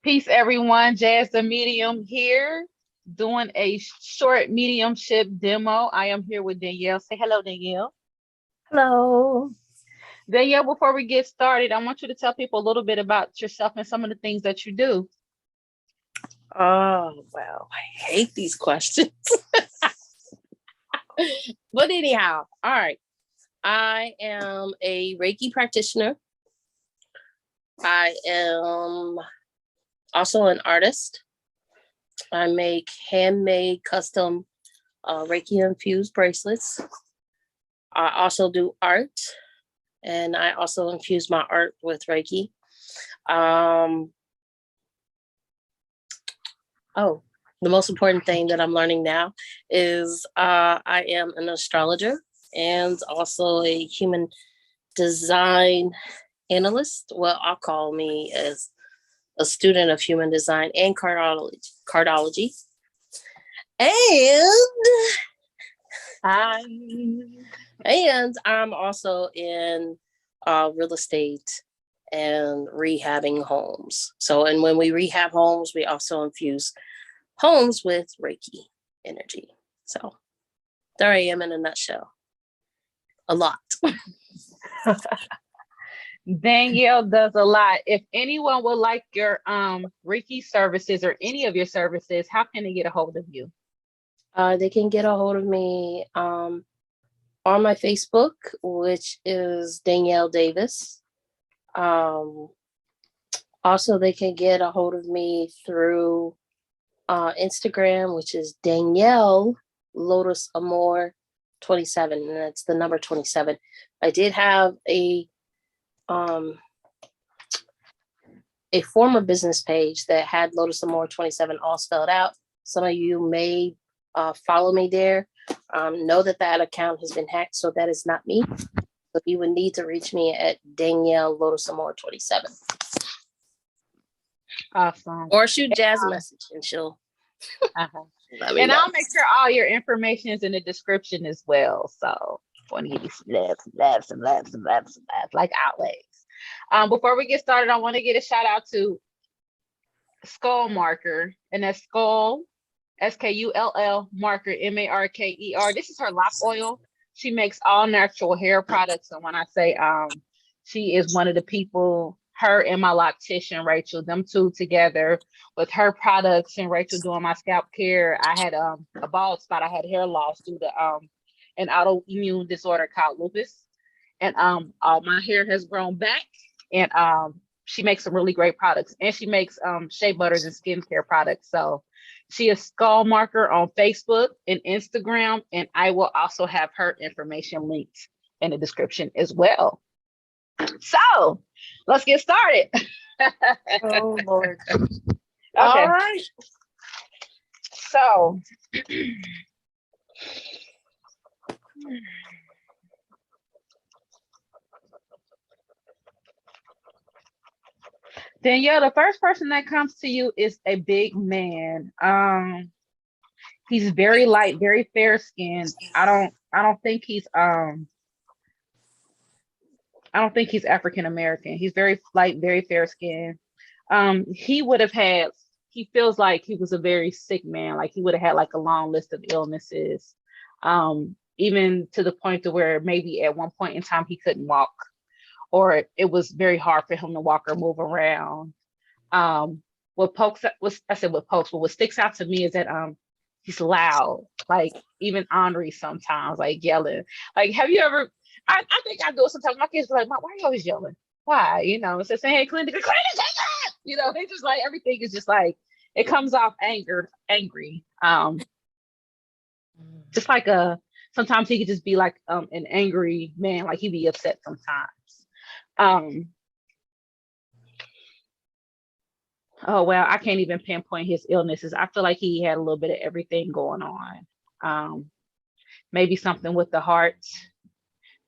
Peace, everyone. Jazz the Medium here, doing a short mediumship demo. I am here with Danielle. Say hello, Danielle. Hello. Danielle, before we get started, I want you to tell people a little bit about yourself and some of the things that you do. Oh, well, I hate these questions. But anyhow, all right. I am a Reiki practitioner. I am also an artist. I make handmade custom Reiki infused bracelets. I also do art, and I also infuse my art with Reiki. Oh, the most important thing that I'm learning now is I am an astrologer and also a human design analyst. Well, I'll call me as a student of human design and cardology. And I'm also in real estate and rehabbing homes. So, and when we rehab homes, we also infuse homes with Reiki energy. So there I am in a nutshell. A lot. Danielle does a lot. If anyone would like your Reiki services or any of your services, how can they get a hold of you? They can get a hold of me on my Facebook, which is Danielle Davis. Also, they can get a hold of me through Instagram, which is Danielle Lotus Amour 27, and that's the number 27. I did have a former business page that had Lotus Amour 27 all spelled out. Some of you may follow me there. Know that account has been hacked, so that is not me. So you would need to reach me at Danielle Lotus Amour 27. Awesome. Or shoot Jazz a message and she'll let me and know. I'll make sure all your information is in the description as well. So want to give you some laughs, like always. Before we get started, I want to get a shout out to Skull Marker, and that's Skull, SKULL Marker, MARKER. This is her lock oil. She makes all natural hair products, and when I say she is one of the people, her and my loctician Rachel, them two together with her products and Rachel doing my scalp care. I had a bald spot. I had hair loss due to an autoimmune disorder called lupus, and all my hair has grown back. And she makes some really great products, and she makes shea butters and skincare products. So she is Skull Marker on Facebook and Instagram, and I will also have her information linked in the description as well. So let's get started. Oh, Lord. Okay. All right. So Danielle, the first person that comes to you is a big man. He's very light, very fair skinned. I don't think he's African American. He's very light, very fair skinned. He feels like he was a very sick man. Like he would have had like a long list of illnesses. Even to the point to where maybe at one point in time he couldn't walk, or it was very hard for him to walk or move around. What sticks out to me is that he's loud, like even Henri sometimes, like yelling. Like, have you ever? I think I do it sometimes. My kids are like, "Why are you always yelling? Why?" It's just saying, "Hey, Clint, they just like everything is just like it comes off angry. Just like sometimes he could just be like an angry man, like he'd be upset sometimes. Oh well, I can't even pinpoint his illnesses. I feel like he had a little bit of everything going on. Maybe something with the heart.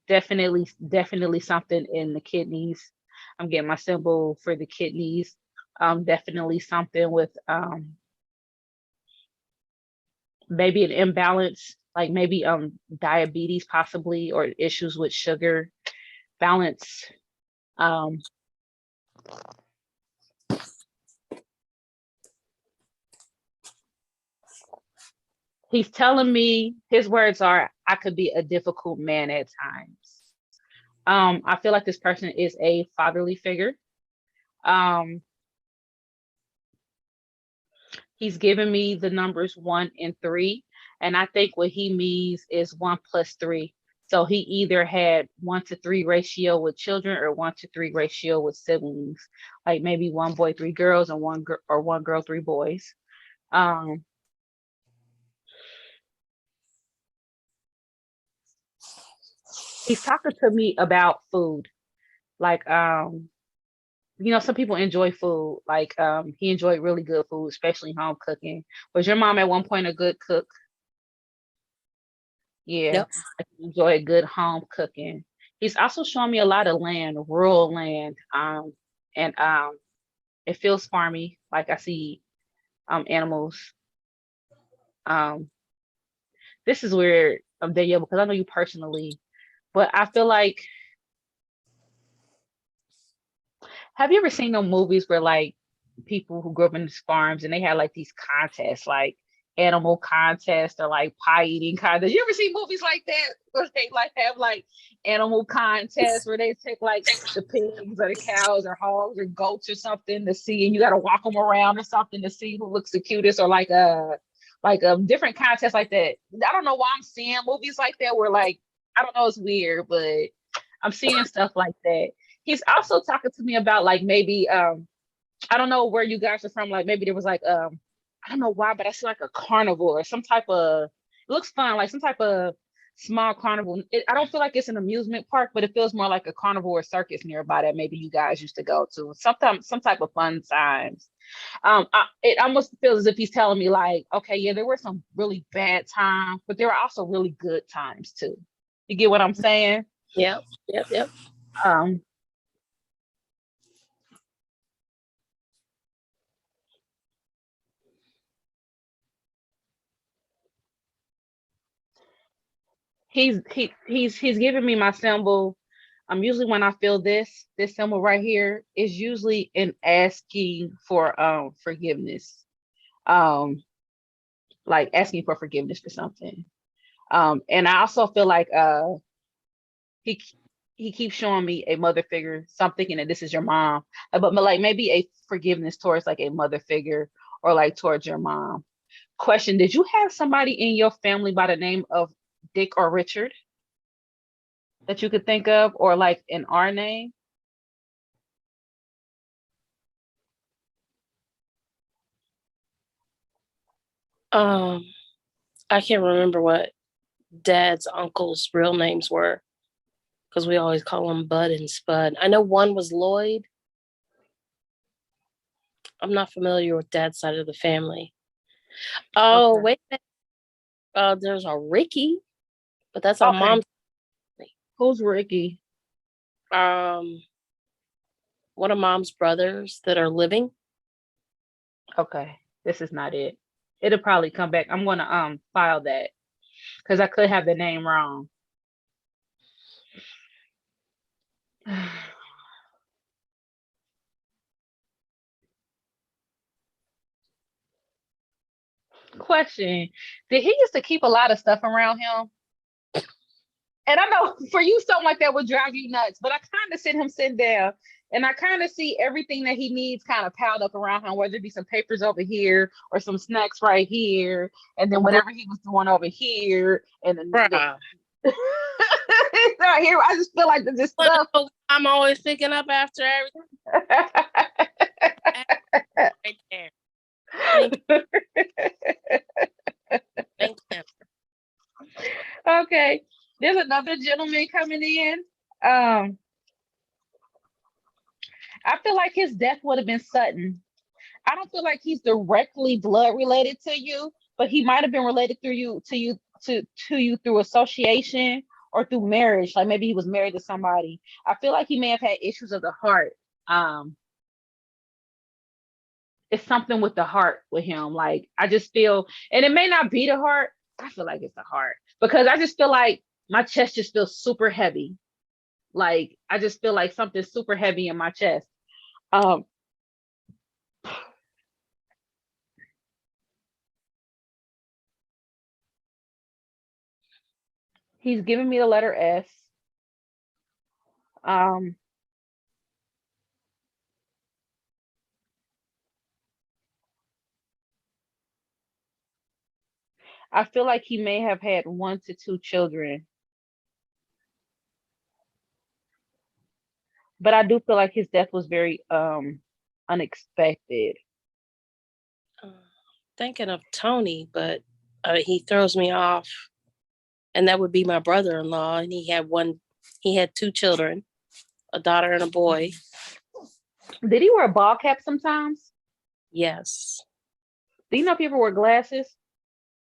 Definitely something in the kidneys. I'm getting my symbol for the kidneys. Definitely something with maybe an imbalance, like maybe diabetes possibly, or issues with sugar balance. He's telling me his words are, I could be a difficult man at times. I feel like this person is a fatherly figure. Um, he's given me the numbers 1 and 3, and I think what he means is 1 plus 3. So he either had 1 to 3 ratio with children or 1 to 3 ratio with siblings, like maybe one boy, 3 girls, and one girl, 3 boys. Um, he's talking to me about food, like some people enjoy food. Like he enjoyed really good food, especially home cooking. Was your mom at one point a good cook? Yeah, Yep. I enjoy good home cooking. He's also showing me a lot of land, rural land, and it feels farmy. Like I see animals. Um, this is weird, Danielle, because I know you personally, but I feel like, have you ever seen those movies where like people who grew up in these farms and they had like these contests, like animal contests or like pie eating contests? You ever see movies like that where they like have like animal contests where they take like the pigs or the cows or hogs or goats or something to see, and you got to walk them around or something to see who looks the cutest, or like a different contests like that. I don't know why I'm seeing movies like that where like, I don't know, it's weird, but I'm seeing stuff like that. He's also talking to me about like maybe I don't know where you guys are from. Like maybe there was like I don't know why, but I see like a carnival or some type of, it looks fun, like some type of small carnival. I don't feel like it's an amusement park, but it feels more like a carnival or circus nearby that maybe you guys used to go to. Sometimes some type of fun times. It almost feels as if he's telling me like, okay, yeah, there were some really bad times, but there are also really good times too. You get what I'm saying? Yep. Yep. Yep. Um, he's giving me my symbol. Usually when I feel this symbol right here is usually in asking for forgiveness. Um, like asking for forgiveness for something. And I also feel like he he keeps showing me a mother figure. So I'm thinking that this is your mom, but like maybe a forgiveness towards like a mother figure or like towards your mom. Question: did you have somebody in your family by the name of Dick or Richard that you could think of, or like an R name? Um, I can't remember what Dad's uncle's real names were because we always call them Bud and Spud. I know one was Lloyd. I'm not familiar with Dad's side of the family. Oh, Okay. wait a minute. There's a Ricky, but that's on Okay. Mom's family. Who's Ricky? Um, one of Mom's brothers that are living. Okay. This is not it. It'll probably come back. I'm gonna file that because I could have the name wrong. Question: did he used to keep a lot of stuff around him? And I know for you, something like that would drive you nuts, but I kind of see him sitting there and I kind of see everything that he needs kind of piled up around him, whether it be some papers over here or some snacks right here, and then Bruh. whatever he was doing over here, and then Bruh. it's not here. I just feel like there's this Wanna stuff. know what I'm always picking up after everything right there. Thank, thank him. Okay, there's another gentleman coming in. Um, I feel like his death would have been sudden. I don't feel like he's directly blood related to you, but he might have been related through you through association or through marriage. Like maybe he was married to somebody. I feel like he may have had issues of the heart. Um, it's something with the heart with him. Like I just feel, and it may not be the heart. I feel like it's the heart because I just feel like my chest just feels super heavy. Like I just feel like something super heavy in my chest. Um, He's giving me the letter S. Um, I feel like he may have had 1 to 2 children, but I do feel like his death was very unexpected. Uh, Thinking of Tony, but he throws me off. And that would be my brother-in-law. And he had 2 children, a daughter and a boy. Did he wear a ball cap sometimes? Yes. Do you know if he ever wore glasses?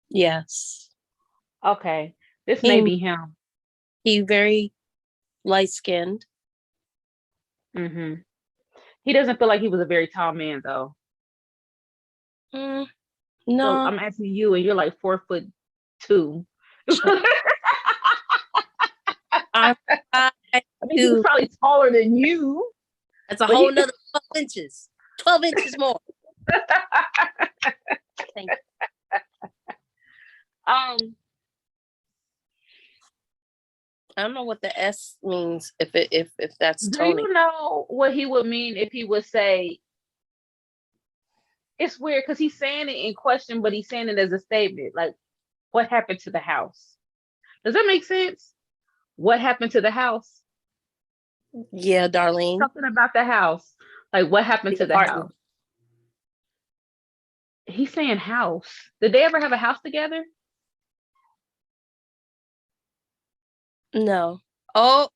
Yes. Okay, this may He be him. he very light-skinned. Hmm. He doesn't feel like he was a very tall man though. Mm, So no. I'm asking you, and you're like 4'2". I'm I I mean, he was do. probably taller than you, That's a but whole he. nother 12 inches. 12 inches more. Thank you. um, I don't know what the S means if that's do Tony. you know what he would mean if he would say? It's weird because he's saying it in question, but he's saying it as a statement. Like, what happened to the house? Does that make sense? What happened to the house? Yeah, Darlene. Something about the house. Like, what happened The to the house? apartment. He's saying house. Did they ever have a house together? No. Oh,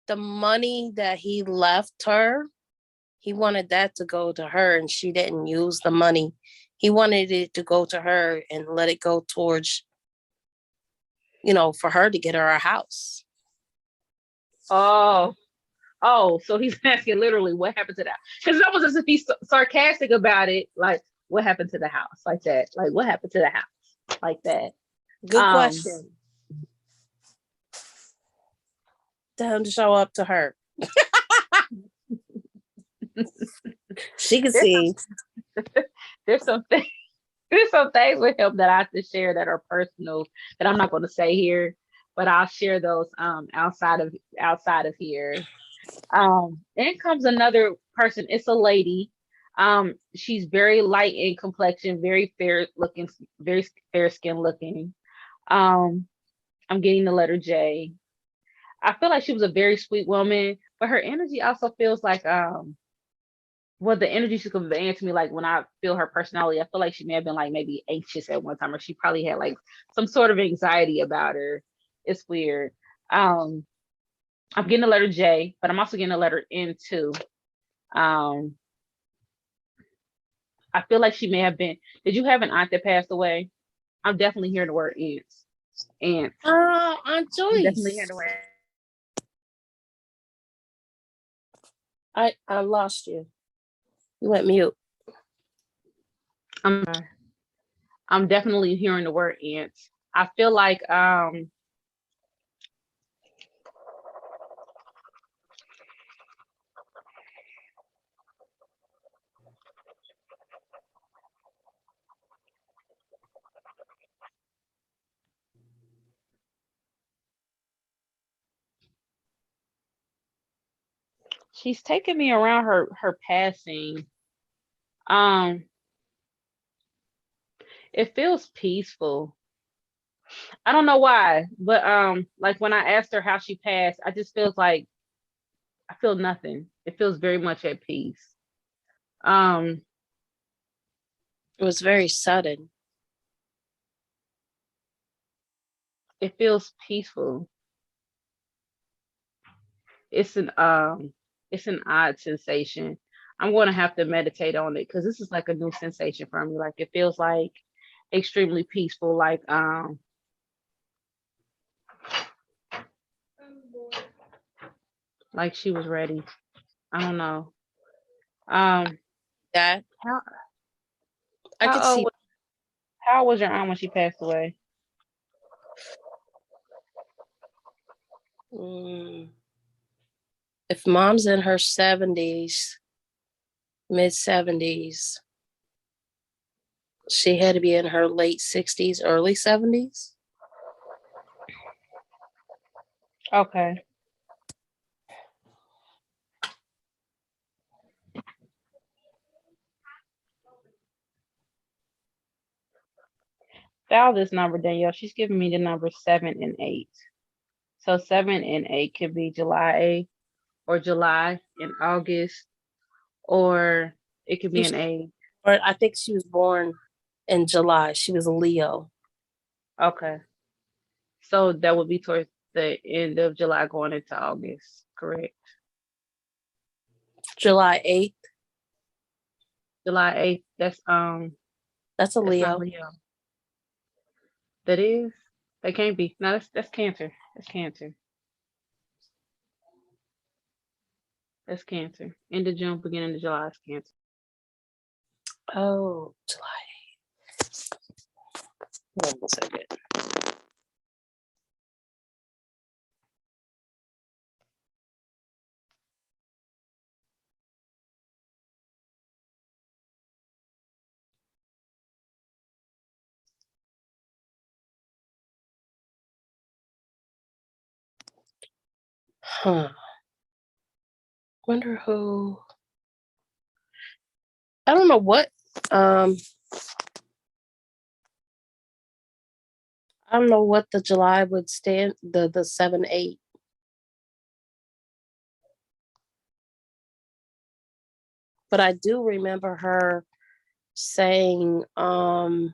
the money that he left her, he wanted that to go to her and she didn't use the money. He wanted it to go to her and let it go towards, for her to get her a house. Oh, oh, so he's asking literally what happened to that? Because it's almost as if he's sarcastic about it, like what happened to the house, like that, like what happened to the house, like that. Good question. Tell him to show up to her. She can there's see. there's some things, there's some things with him that I have to share that are personal that I'm not going to say here, but I'll share those outside of here. In comes another person. It's a lady. She's very light in complexion, very fair looking, very fair skin looking. Um, I'm getting the letter J. I feel like she was a very sweet woman, but her energy also feels like well, the energy she's conveying to me, like when I feel her personality, I feel like she may have been like maybe anxious at one time, or she probably had like some sort of anxiety about her. It's weird. Um, I'm getting the letter J, but I'm also getting a letter N too. Um, I feel like she may have been. Did you have an aunt that passed away? I'm definitely hearing the word aunts. Aunts. Aunt I'm definitely hearing Joyce. the word. I lost you. You went mute. I'm I'm definitely hearing the word aunts. I feel like she's taking me around her passing. Um, it feels peaceful. I don't know why, but like when I asked her how she passed, I just feels like I feel nothing. It feels very much at peace. Um, It was very sudden. it feels peaceful. It's an odd sensation. I'm going to have to meditate on it because this is like a new sensation for me. Like it feels like extremely peaceful. Like she was ready. I don't know. Um, That how I how could see. how was your aunt when she passed away? Mm, if mom's in her 70s, mid 70s, She had to be in her late 60s, early 70s. Okay. Dial this number, Danielle. She's giving me the number 7 and 8. So 7 and 8 could be July or July and August, or it could be an age. Or I think she was born in July. She was a Leo. Okay. So that would be towards the end of July going into August, correct? July 8th. July 8th. That's a that's Leo. not Leo. That is? That can't be. No, that's Cancer. That's Cancer. That's Cancer. End of June, beginning of July is Cancer. Oh, July 8th. Hold on a second. Huh. Wonder who. I don't know what. I don't know what the July would stand. The 7-8. But I do remember her saying. I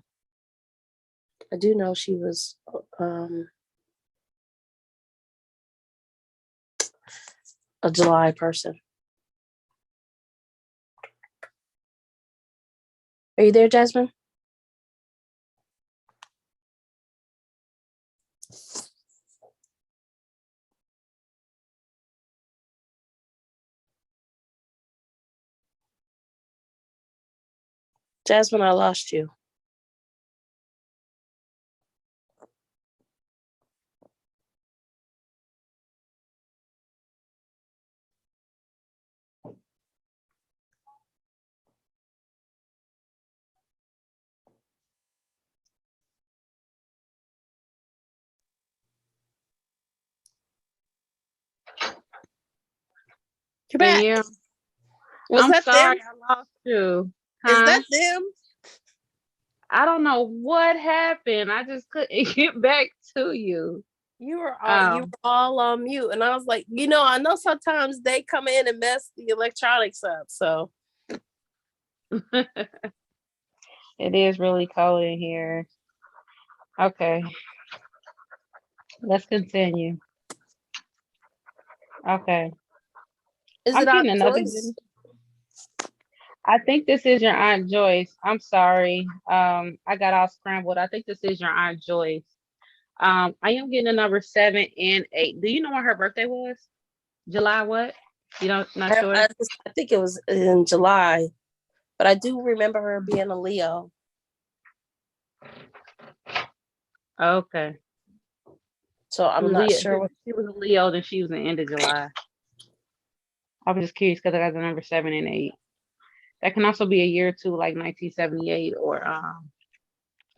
do know she was. A July person. Are you there, Jasmine? Jasmine, I lost you. You're back. Danielle, Was I'm that sorry them? I lost you. Is Huh? that them? I don't know what happened. I just couldn't get back to you. You were all on mute, and I was like, I know sometimes they come in and mess the electronics up. So It is really cold in here. Okay. Let's continue. Okay. is I'm it our getting another choice? I think this is your Aunt Joyce. I'm sorry. I got all scrambled. I think this is your Aunt Joyce. I am getting a number 7 and 8. Do you know when her birthday was? July what? You don't not sure? I think it was in July, but I do remember her being a Leo. Okay. So I'm not sure what She was a Leo, then she was the end of July. I'm just curious because I got the number 7 and 8. That can also be a year or two, like 1978, or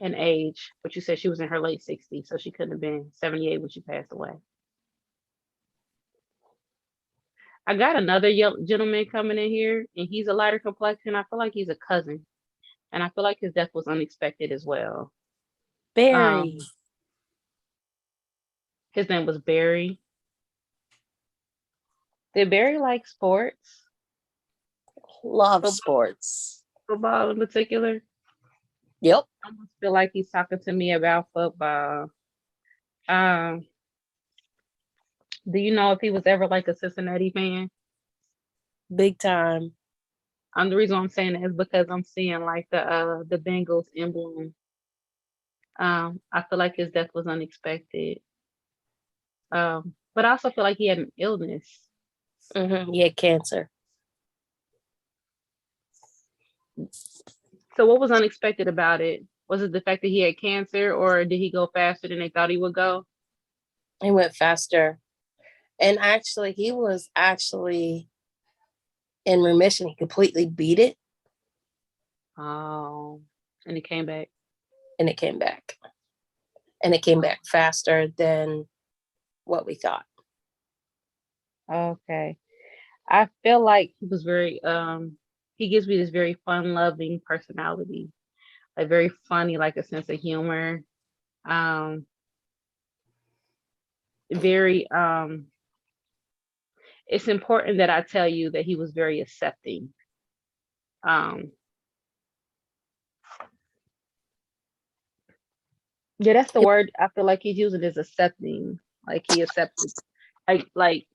an age. But you said she was in her late 60s, so she couldn't have been 78 when she passed away. I got another gentleman coming in here, and he's a lighter complexion. I feel like he's a cousin, and I feel like his death was unexpected as well. Barry. His name was Barry. Did Barry like sports? Love sports. Football in particular? Yep. I almost feel like he's talking to me about football. Do you know if he was ever like a Cincinnati fan? Big time. The reason I'm saying that is because I'm seeing like the Bengals emblem. I feel like his death was unexpected. But I also feel like he had an illness. He had cancer. So what was unexpected about it? Was it the fact that he had cancer, or did he go faster than they thought he would go? He went faster. And actually, he was actually in remission. He completely beat it. Oh, And it came back. And it came back. And it came back faster than what we thought. Okay. I feel like he was very he gives me this very fun loving personality. Like very funny, like a sense of humor. Um very it's important that I tell you that he was very accepting. Um yeah, that's the word I feel like he's using is accepting. Like he accepted like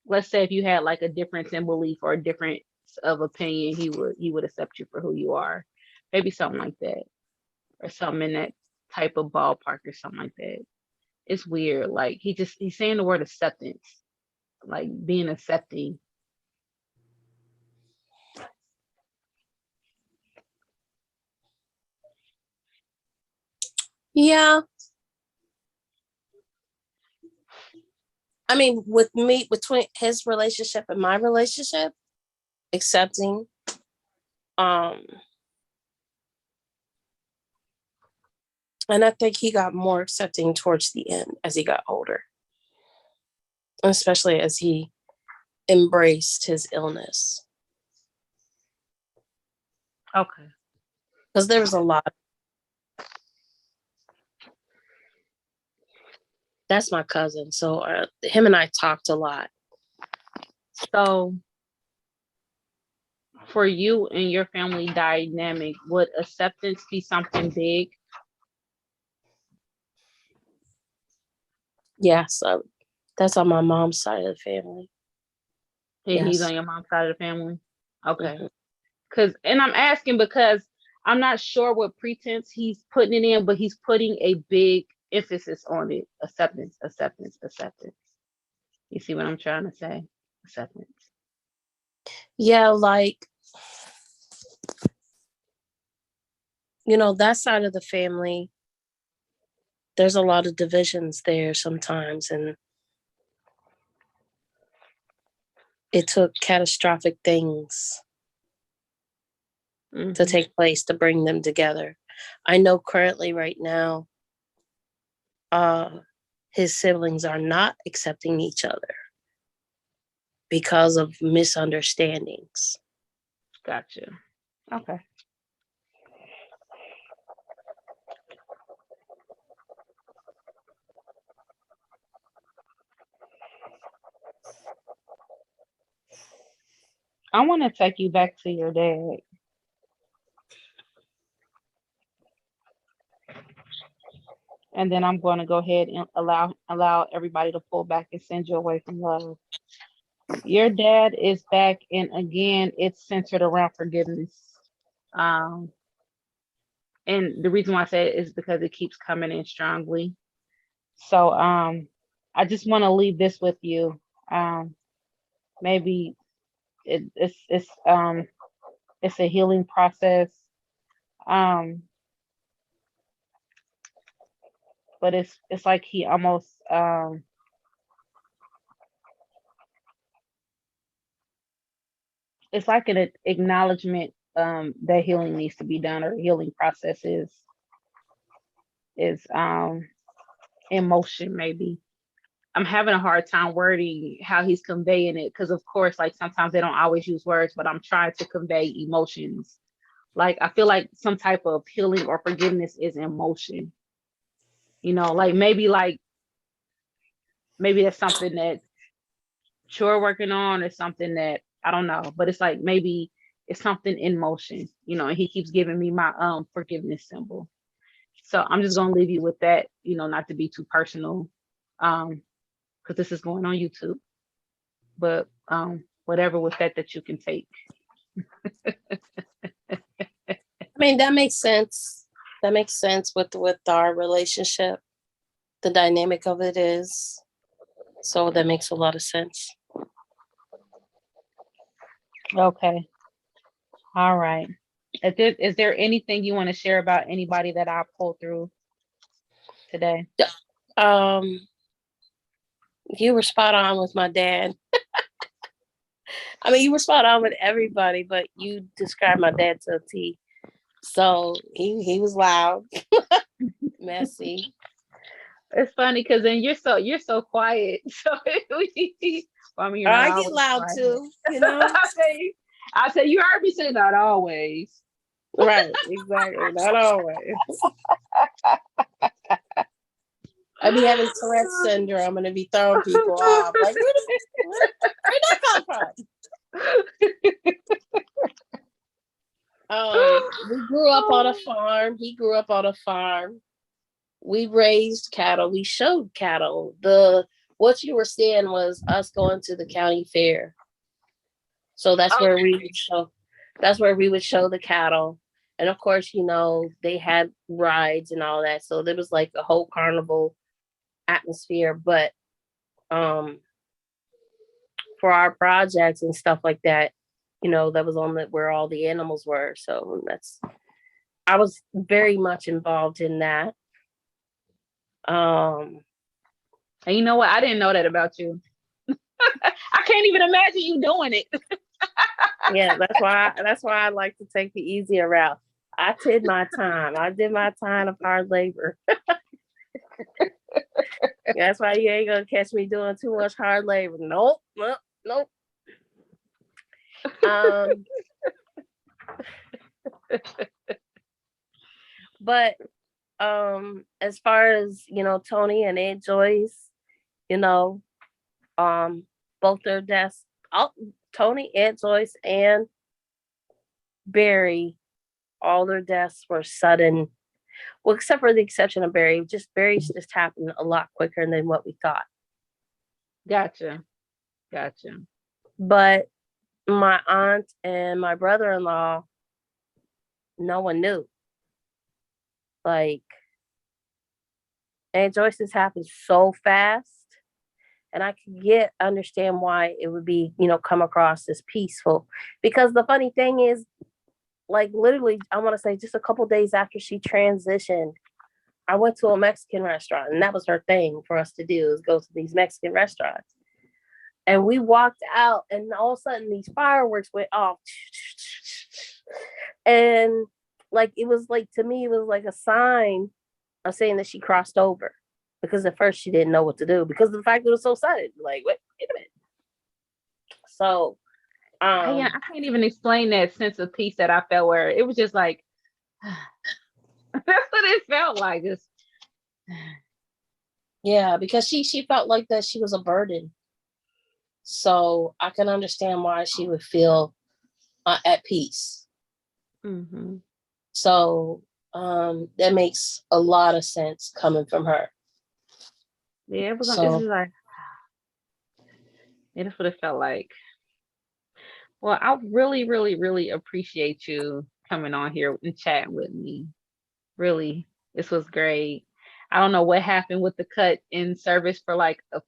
let's say if you had like a difference in belief or a difference of opinion, he would accept you for who you are. Maybe something like that. Or something in that type of ballpark or something like that. It's weird. Like he's saying the word acceptance. Like being accepting. Yeah. I mean, with me, between his relationship and my relationship, accepting. And I think he got more accepting towards the end as he got older, especially as he embraced his illness. Okay. Because there was a lot. That's my cousin. So him and I talked a lot. So for you and your family dynamic, would acceptance be something big? Yeah, so that's on my mom's side of the family. And he's Yes. on your mom's side of the family? Okay. Mm-hmm. And I'm asking because I'm not sure what pretense he's putting it in, but he's putting a big emphasis on it. Acceptance, acceptance, acceptance. You see what I'm trying to say? Acceptance. Yeah, like, that side of the family, there's a lot of divisions there sometimes. And it took catastrophic things to take place to bring them together. I know currently right now, his siblings are not accepting each other because of misunderstandings. Gotcha. Okay. I want to take you back to your dad. And then I'm going to go ahead and allow everybody to pull back and send you away from love. Your dad is back, and again, it's centered around forgiveness. Um, and the reason why I say it is because it keeps coming in strongly. So I just want to leave this with you. Maybe it's a healing process. Um, but it's like he almost it's like an acknowledgement that healing needs to be done, or healing process is emotion maybe. I'm having a hard time wording how he's conveying it because of course like sometimes they don't always use words, but I'm trying to convey emotions. Like I feel like some type of healing or forgiveness is emotion. Maybe that's something that you're working on, or something that I don't know, but it's like maybe it's something in motion, and he keeps giving me my forgiveness symbol. So I'm just gonna leave you with that, not to be too personal, because this is going on YouTube. But whatever with that you can take. I mean, that makes sense. That makes sense with our relationship. The dynamic of it is. So that makes a lot of sense. Okay. All right. Is there anything you want to share about anybody that I pulled through today? You were spot on with my dad. I mean, you were spot on with everybody, but you described my dad to a T. So he was loud, messy. It's funny because then you're so quiet. So I mean, you're not I get always loud quiet. too, you know. I say you heard me say not always. Right, exactly. Not always. I be having Tourette's syndrome. I'm gonna be throwing people off. Like, where'd that come from? We grew up on a farm. He grew up on a farm. We raised cattle. We showed cattle. What you were seeing was us going to the county fair. So that's where we would show. That's where we would show the cattle. And of course, you know, they had rides and all that. So there was like a whole carnival atmosphere. But for our projects and stuff like that, you know, that was on where all the animals were. So I was very much involved in that. And you know what? I didn't know that about you. I can't even imagine you doing it. Yeah, that's why I like to take the easier route. I did my time. I did my time of hard labor. That's why you ain't gonna catch me doing too much hard labor. Nope. But as far as, you know, Tony and Aunt Joyce, you know, both their deaths, Tony, Aunt Joyce, and Barry, all their deaths were sudden. Well, except for the exception of Barry. Barry's just happened a lot quicker than what we thought. Gotcha. But my aunt and my brother-in-law, no one knew. Like, Aunt Joyce's happened so fast. And I could understand why it would be, you know, come across as peaceful. Because the funny thing is, like, literally, I want to say just a couple days after she transitioned, I went to a Mexican restaurant, and that was her thing for us to do, is go to these Mexican restaurants. And we walked out, and all of a sudden these fireworks went off. And like, it was like, to me, it was like a sign of saying that she crossed over. Because at first she didn't know what to do because of the fact it was so sudden. Like, wait a minute. So, I can't even explain that sense of peace that I felt, where it was just like, that's what it felt like. Just, yeah, because she felt like that she was a burden. So I can understand why she would feel at peace. mm-hmm. So that makes a lot of sense coming from her. Yeah, it was like, that's what it felt like. Well, I really, really, really appreciate you coming on here and chatting with me. Really, this was great. I don't know what happened with the cut in service for like a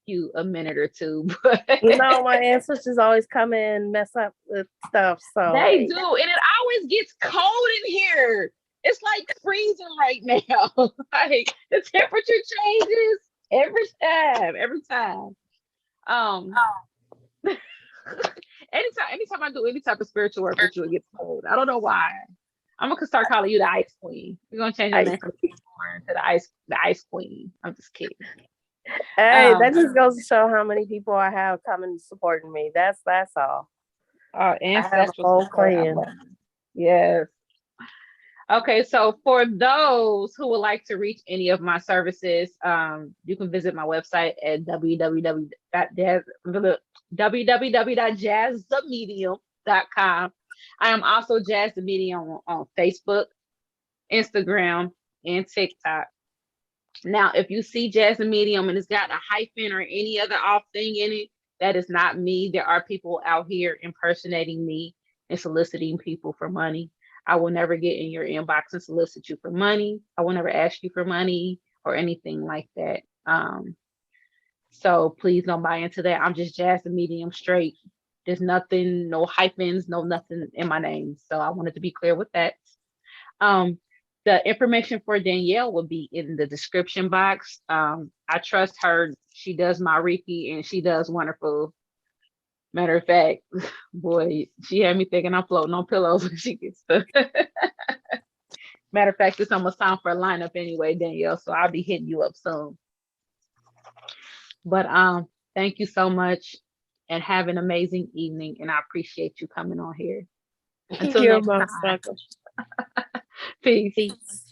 minute or two, but you know, my ancestors always come in and mess up with stuff. So they do, and it always gets cold in here. It's like freezing right now. Like, the temperature changes every time. Anytime I do any type of spiritual work with you, it gets cold. I don't know why. I'm gonna start calling you the Ice Queen. We're gonna change your name from to the Ice Queen. I'm just kidding. Hey, that just goes to show how many people I have coming supporting me. That's all. Our ancestral clan. Yes. Okay, so for those who would like to reach any of my services, you can visit my website at www.jazzthemedium.com. I am also Jazz the Medium on Facebook, Instagram, and TikTok. Now, if you see Jazz the Medium and it's got a hyphen or any other off thing in it, that is not me. There are people out here impersonating me and soliciting people for money. I will never get in your inbox and solicit you for money. I will never ask you for money or anything like that. So please don't buy into that. I'm just Jazz the Medium straight. There's nothing, no hyphens, no nothing in my name. So I wanted to be clear with that. The information for Danielle will be in the description box. I trust her. She does my Reiki and she does wonderful. Matter of fact, boy, she had me thinking I'm floating on pillows when she gets stuck. Matter of fact, it's almost time for a lineup anyway, Danielle. So I'll be hitting you up soon. But thank you so much and have an amazing evening. And I appreciate you coming on here. Until You're next most time. welcome. Peace. Peace.